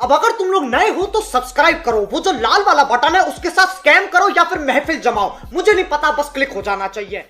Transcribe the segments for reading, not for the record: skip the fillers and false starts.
अब अगर तुम लोग नए हो तो सब्सक्राइब करो, वो जो लाल वाला बटन है उसके साथ स्कैम करो या फिर महफिल जमाओ, मुझे नहीं पता, बस क्लिक हो जाना चाहिए।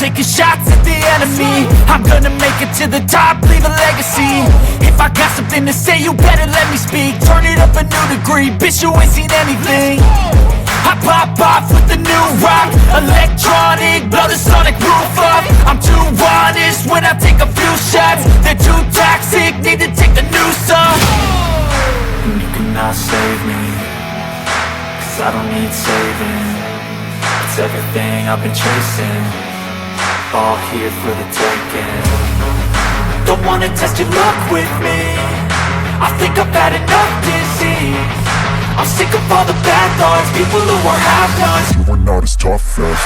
Taking shots at the enemy, I'm gonna make it to the top, leave a legacy. If I got something to say, you better let me speak. Turn it up a new degree, bitch, you ain't seen anything. I pop off with the new rock, electronic, blow the sonic roof up. I'm too honest when I take a few shots. They're too toxic, need to take the noose off. And you cannot save me, cause I don't need saving. It's everything I've been chasing, all here for the taking. Don't wanna test your luck with me, I think I've had enough disease. I'm sick of all the bad thoughts, people who are half-nots. You were not as tough as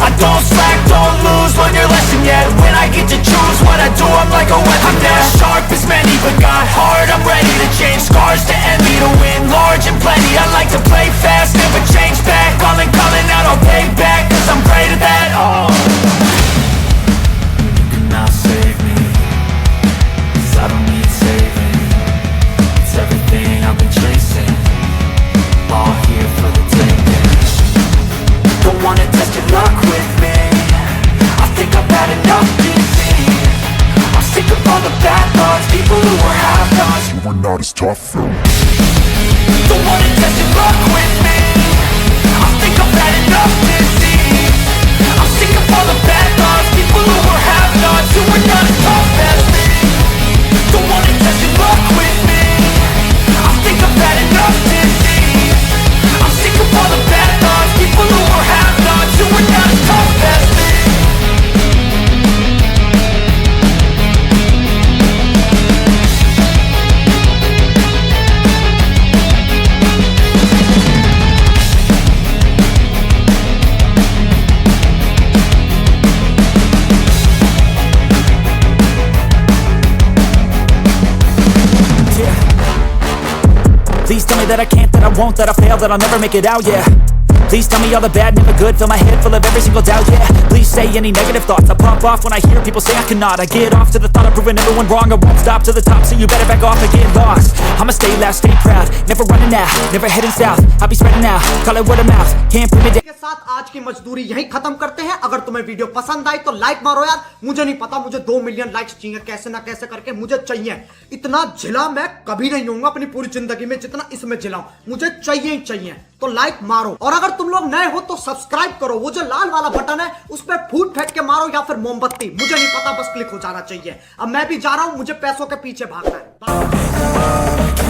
I don't slack, don't lose, learn your lesson yet. When I get to choose what I do, I'm like a weapon. I'm not sharp as many, but got hard, I'm ready to change. Scars to envy, to win large and plenty. I like to play fast, never change back. Calling out, I'll pay back, cause I'm great at that. Oh, you cannot save me, cause I don't need saving. It's everything I've been chasing, all here for the taking. Don't wanna test your luck with me, I think I've had enough disease. I'm sick of all the bad thoughts, people who are half-nots. you were not as tough as. Don't wanna test your luck with me, I think I've had enough disease. I'm sick of all the bad thoughts, people who are half-nots, who are not as tough as me. Don't wanna test your luck with me, I think I've had enough disease. I'm sick of all the bad thoughts, people who are half-nots, who are not as tough as me. that I can't, that I won't, that I fail, that I'll never make it out, yeah. Please tell me all the bad, never good. Fill my head full of every single doubt, yeah. Please say any negative thoughts. I pop off when I hear people say I cannot. I get off to the thought of proving everyone wrong. I won't stop to the top, so you better back off and get lost. I'ma stay loud, stay proud, never running out, never heading south. I'll be spreading out, call it word of mouth. Can't put me down. के साथ आज की मजदूरी यहीं खत्म करते हैं। अगर तुम्हें वीडियो पसंद आई तो लाइक मारो यार। मुझे नहीं पता, मुझे 2 मिलियन लाइक्स चाहिए, कैसे ना कैसे करके मुझे चाहिए। इतना झिला मैं कभी नहीं होऊंगा अपनी पूरी जिंदगी में जितना इसमें झिलाऊं। मुझे चाहिए ही चाहिए, तो लाइक मारो। और अगर तुम लोग नए हो तो सब्सक्राइब करो। वो जो लाल वाला बटन है उस पर फूट फेंक के मारो या फिर मोमबत्ती, मुझे नहीं पता, बस क्लिक हो जाना चाहिए। अब मैं भी जा रहा हूं, मुझे पैसों के पीछे भागना है।